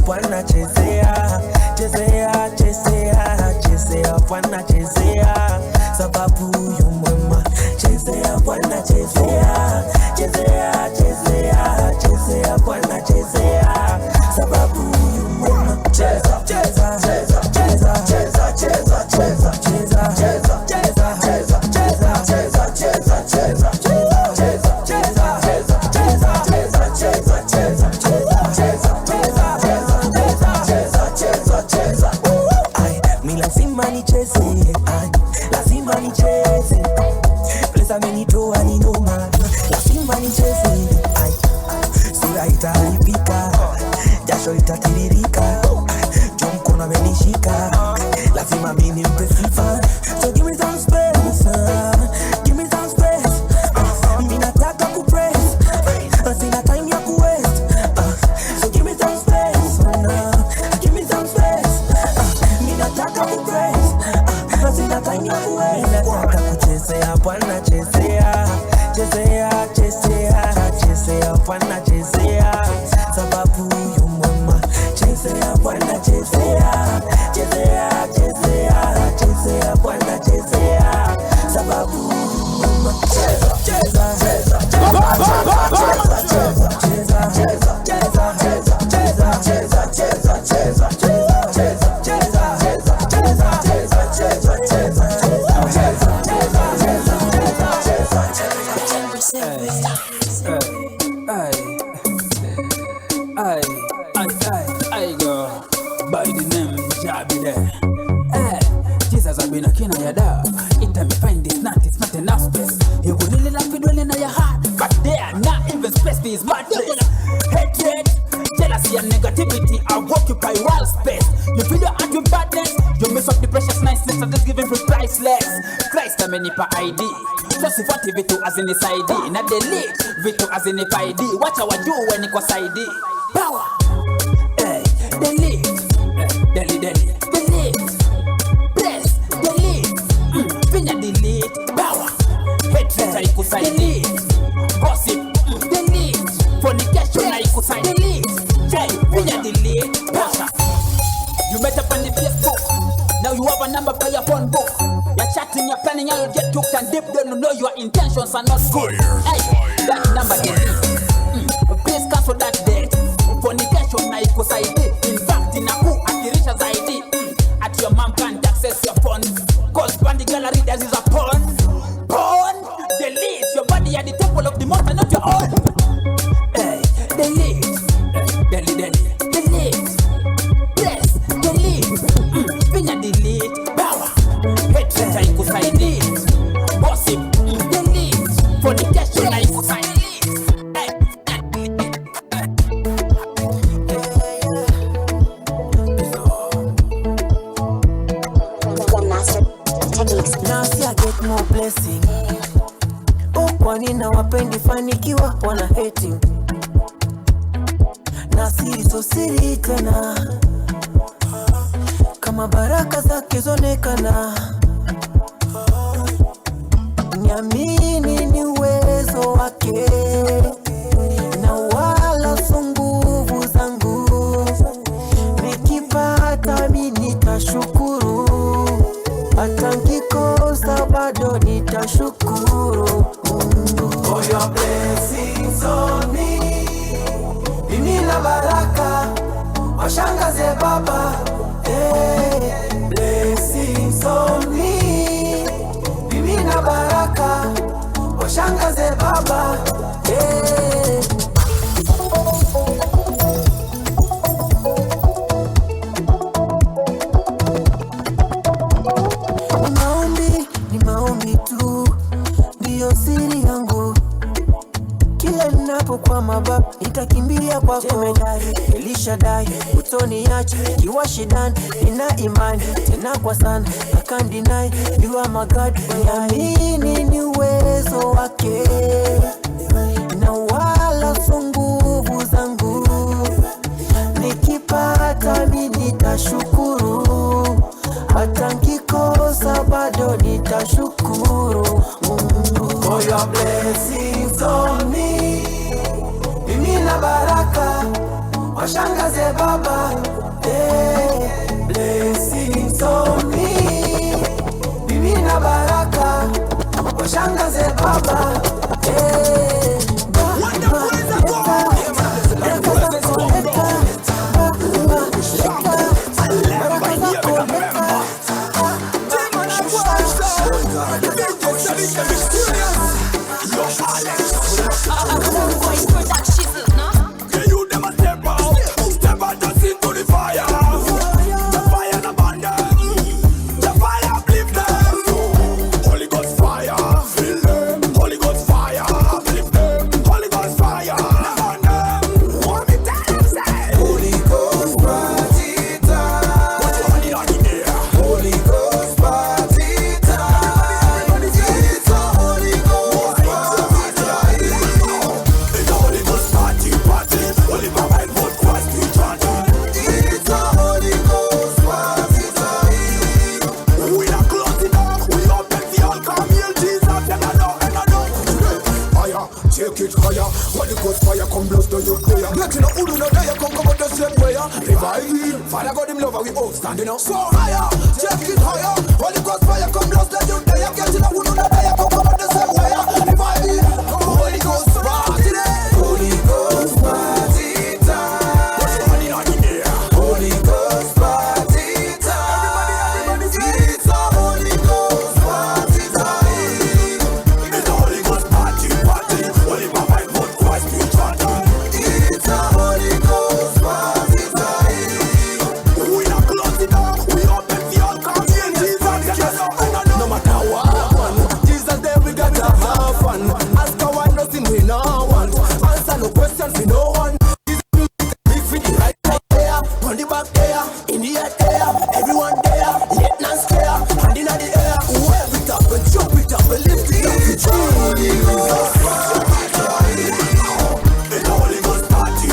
Bwana chezea, chezea, chezea, chezea Bwana chezea, sababu yu mwema. Chezea Bwana chezea, chezea, chezea, chezea Bwana chezea, sababu yu mwema. Cheza, cheza, cheza, cheza, cheza, cheza, cheza, cheza, cheza, cheza, cheza, cheza, cheza, cheza, cheza, jasho itatiririka, jomkono amenishika, lazima mimi mpe sifa. So give me some space, give me some space, mimi nataka kupraise, sina time ya kuwaste, so give me some space, give me some space, mimi nataka kupraise, sina time ya kuwaste. Nataka kuchezea Bwana chezea, chezea, chezea, chezea Bwana chezea, sababu yu mwema. Chezea Bwana chezea, chezea, chezea, chezea Bwana chezea, sababu yu mwema. Cheza, cheza, cheza, cheza, cheza, cheza, cheza, cheza, cheza, cheza, cheza, cheza, cheza, cheza, cheza, cheza, cheza, cheza, cheza, I go by the name Jabide. Jesus have been a king of your dog. It time you find this not, it's not enough space. You would really love it dwelling in your heart, but there not even space this bad place. Hatred, jealousy and negativity are occupy wall space. You feel your heart with badness, you mess up the precious niceness of this giving for priceless. Christ a many per ID. Just if what vitu as in his ID, not delete vitu as in his ID. Watch how I do when it was ID. Power. Delete, delete, delete, press, delete, finger delete, power, hatred I could sign delete, gossip, delete, fornication I could sign delete, finger delete, power. You met up on the Facebook, now you have a number by your phone book. You're chatting, you're planning, you'll get hooked and deep down to know your intentions are not good. Hey, that number delete, please cancel that date. Fornication I could sign delete. In a who akirisha zaidi at your mom can't access your phone, cause bandy gallery there is a porn. Delete your body at the temple of the most and not your own. Hey, delete, delete, delete, press, delete, finger delete, power, hatred I could sign delete, gossip, delete, fornication I could sign delete. Blessing. Kwani na wapendi fanikiwa wana hating, na siri so siri tena, kama baraka zake zonekana. Niamini ni uwezo wake, na wala so nguvu zangu. Nikipata mimi nitashukuru, hata nikikosa bado nitashukuru. For your blessings on me, mimi na baraka washangaze baba. Hey, blessings on me, mimi na baraka washangaze baba. Hey. Ni maombi tu ndio siri yangu. Kila ninapokwama baba nitakimbia kwako. Elishadai utoniacha kiwa shidani, nina imani tena kwa sana. I can't deny you are my God. Niamini ni uwezo wake, na wala so nguvu zangu. Nikipata mimi nitashukuru, hata nikikosa bado nitashukuru. For your blessings on me, mimi na baraka washangaze baba, blessings on me, bibi na baraka, washangaze baba, standing up so higher, take it higher. Holy Ghost fire come blast the youth. They are getting a wood on the day. Come up the same way. Revive it. Holy Ghost party day. Holy Ghost party time. Everybody on the air. Holy Ghost party time. Everybody. It's a Holy Ghost party time. It's a Holy Ghost party. Holy Papa and Holy Christ we chant. It's a Holy Ghost party time. We are close enough. We open the all come in Jesus. No matter what, Jesus there we gotta have fun. Ask a one nothing we no want. Answer no questions we no one. This music big for the right there, on the back there, in the head there, everyone there, yet not scare, hand in the air, wave it up and jump it up and lift it up. It's a Holy Ghost party. It's a Holy Ghost party.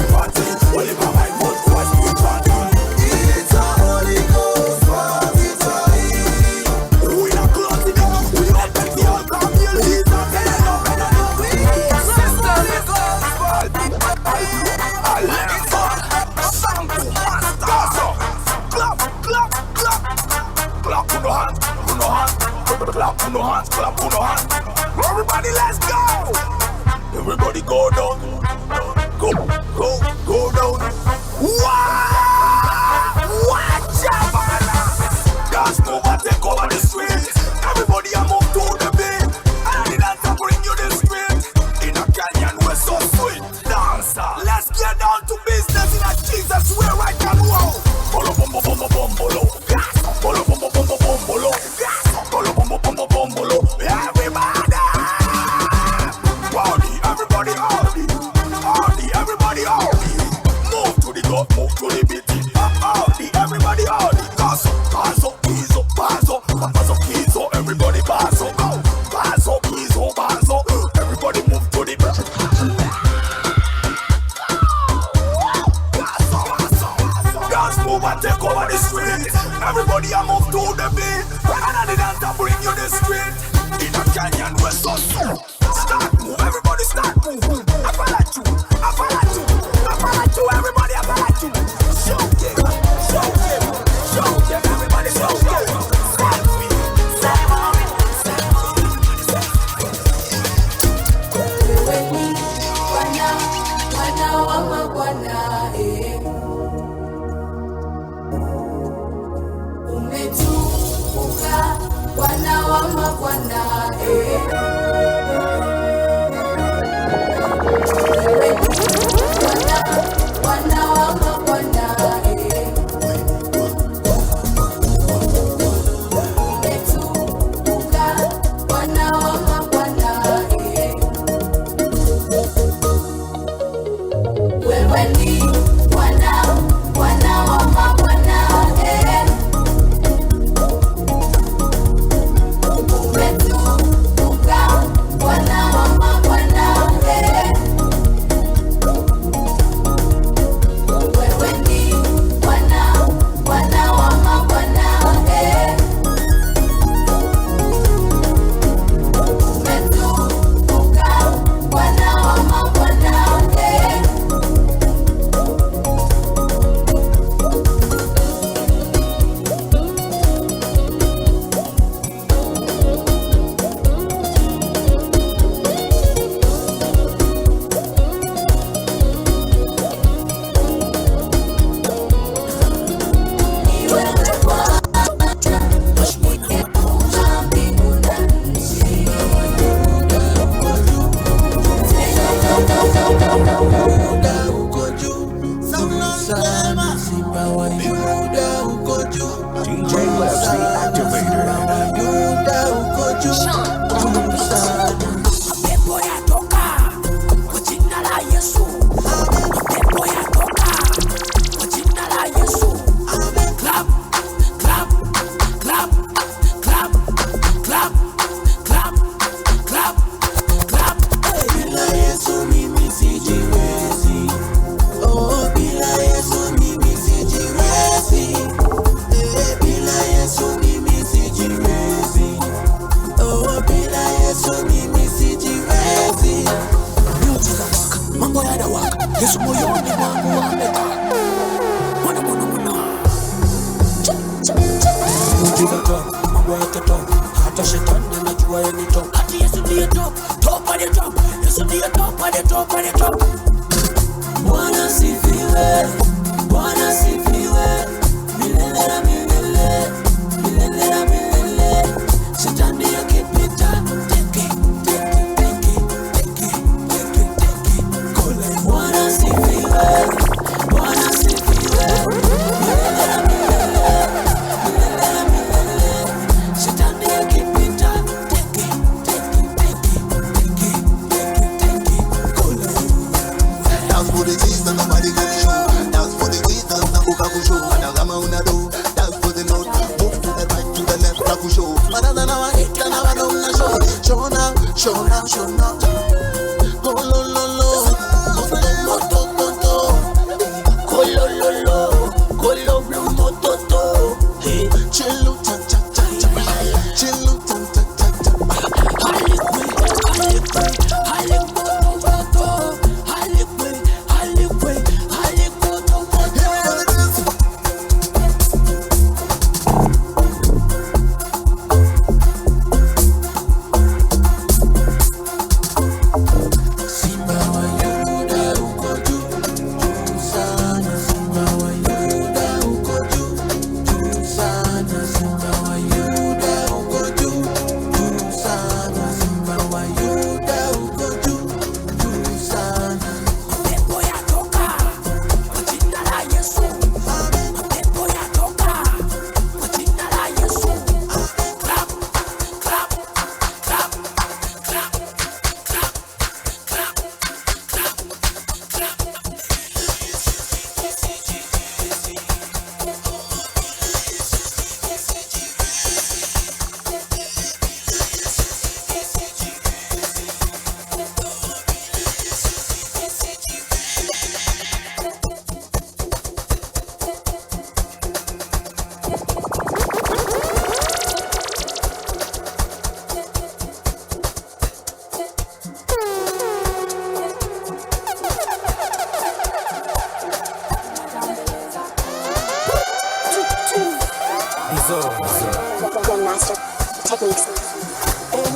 Holy Papa and Holy Christ we chant. It's a Holy Ghost party time. We are close enough. We open the all come in Jesus. Everybody, let's go! Everybody, go down. Go down. Watch out! Dance move and take over the street. Everybody, I move to the beat. And the dancer bring you the street. In a canyon, we're so sweet. Dancer, let's get down to business in a Jesus way right and roll. Bolo bombo bombo bombolo. Bolo bombo bombo bombolo. Bolo bombo bombo bombolo. Everybody, howdy, everybody, howdy, everybody, howdy. Move to the gut, move to the beat. Howdy, everybody, howdy. Paso, piso, paso, piso. Everybody paso, paso, piso, paso. Everybody move to the beat. Dance move and take over the street. Everybody I move to the beat. And the dancer bring you the street. In a canyon we're so slow. Start move, everybody start move. I follow you, everybody I follow you. Show them, everybody show them. We're DJ Lefty activated.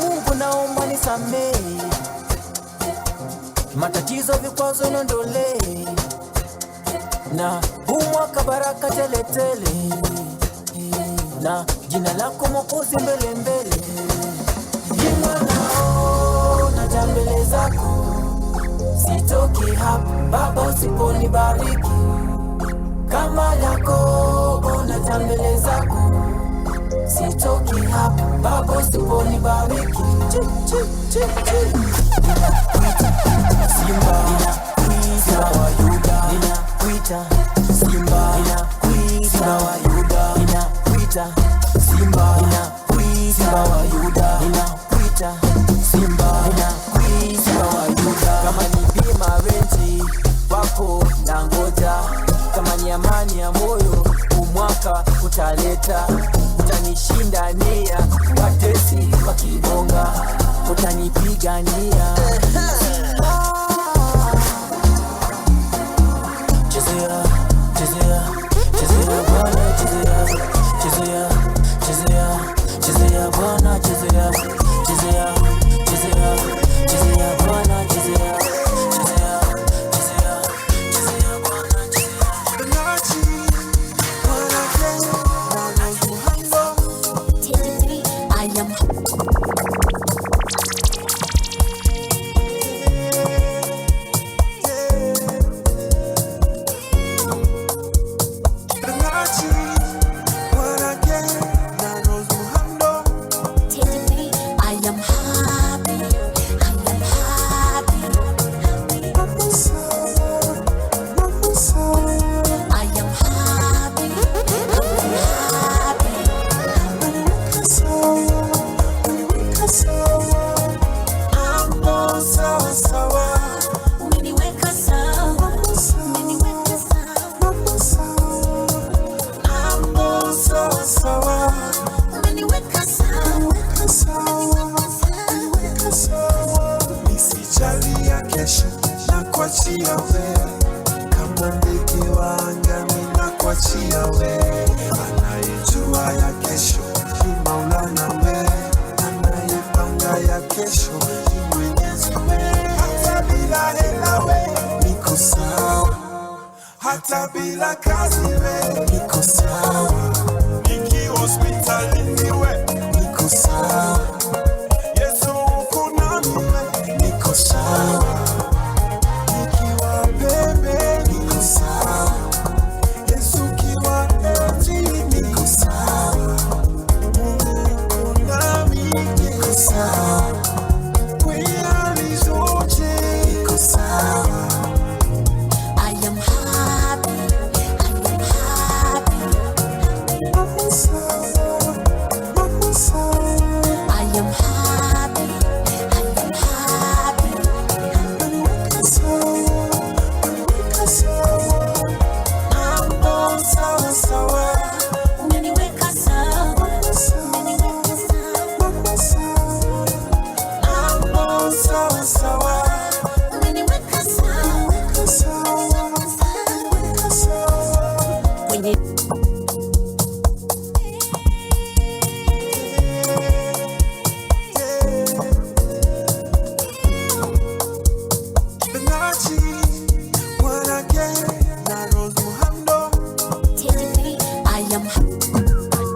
Mungu naomba nisamehe, matatizo vikwazo niondolee, na huu mwaka baraka tele tele, na jina lako Mwokozi mbele mbele. Jina naona mbele zako, sitoki hapa Baba usiponibariki. Kama Yakobo na mbele zako, sitoki hapa Baba usiponibariki. Simba wa Yuda, ninakuita Simba, Simba wa Yuda, ninakuita Simba, Simba wa Yuda, ninakuita Simba, Simba wa Yuda. Kama ni bima renti wako na ngoja, kama ni amani ya moyo umwaka utaleta. Utanishindania watesi wakibonga, utanipigania. Chezea, chezea, chezea Bwana, chezea, chezea, chezea, chezea Bwana, chezea, chezea, chezea, chezea Bwana, chezea, chezea, chezea, chezea Bwana, chezea. nakuachia we, kama ndege wa angani nakuachia we, anayejua ya kesho ni Maulana we, anayepanga ya kesho ni Mwenyezi we. Hata bila hela we niko sawa, hata bila kazi we niko sawa, nikiwa hospitalini we niko sawa, Yesu uko nami we niko sawa, nikiwa bebe niko sawa, Yesu kiwa eti niko sawa, Mungu uko nami niko sawa, kweli zote niko sawa. I am happy, Mama sawa, mama sawa, I am happy, naniweka sawa, naniweka sawa, mambo sawa sawa, unaniweka sawa, mama sawa, mama sawa, mambo sawa sawa, unaniweka sawa, weka sawa, weka sawa. kwenye Benachi, Wanake, na Rose Muhando. I am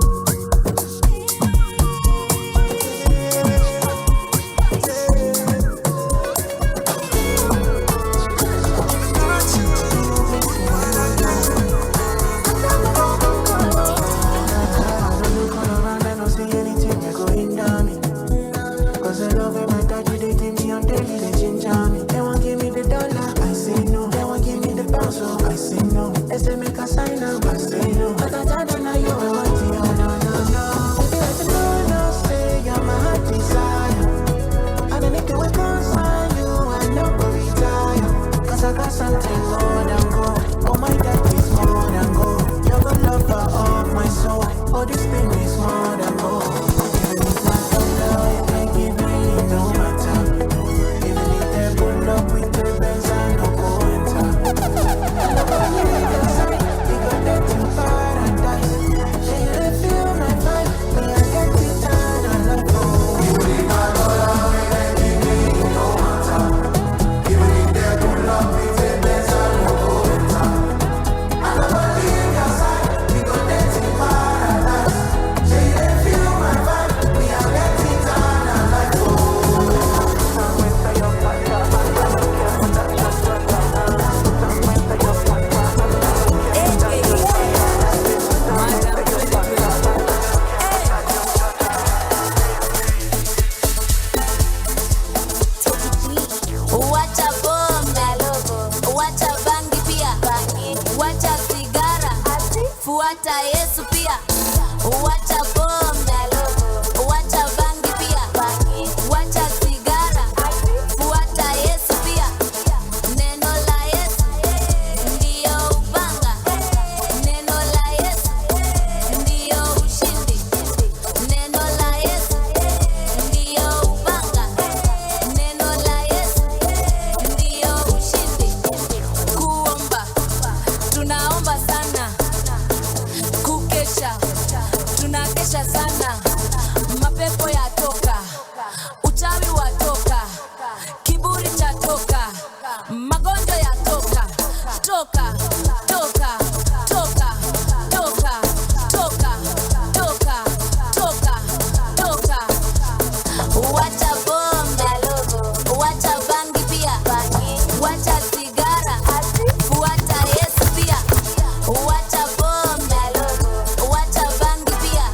something more than gold. Oh my God, it's more than gold. You're the lover of my soul. Oh, this thing is more than gold. Even if my color, you can give me no matter. Even if they pull up with the Benz, I no go enter. And I'm on the side, we gon' get to paradise. Yeah, you feel my vibe, me I get it down and I go. Even if my color, you can give me no matter. Even if they pull up with the Benz, I no go enter. And I'm on the side, we gon' get to paradise. Yeah, you feel my vibe, me I get it down and I go. Wacha bomba, wacha bangi pia, wacha sigara, fuata Yesu pia. Wacha bomba, wacha bangi pia, wacha sigara, fuata Yesu pia. Neno la Yesu ndio upanga, neno la Yesu ndio ushindi, neno la Yesu ndio upanga, neno la Yesu ndio ushindi. Kuomba, tunaomba sana. Kukesha, tunakesha sana. Mapepo yatoka, uchawi watoka, kiburi chatoka, magonjwa yatoka, toka, toka, toka, toka, toka, toka, toka, toka. Wacha bomba, wacha bangi pia, wacha sigara, fuata Yesu pia. Wacha bomba, wacha bangi pia,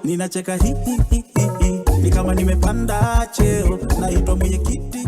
ninacheka hi ni kama nimepanda cheo naitwa mwenyekiti.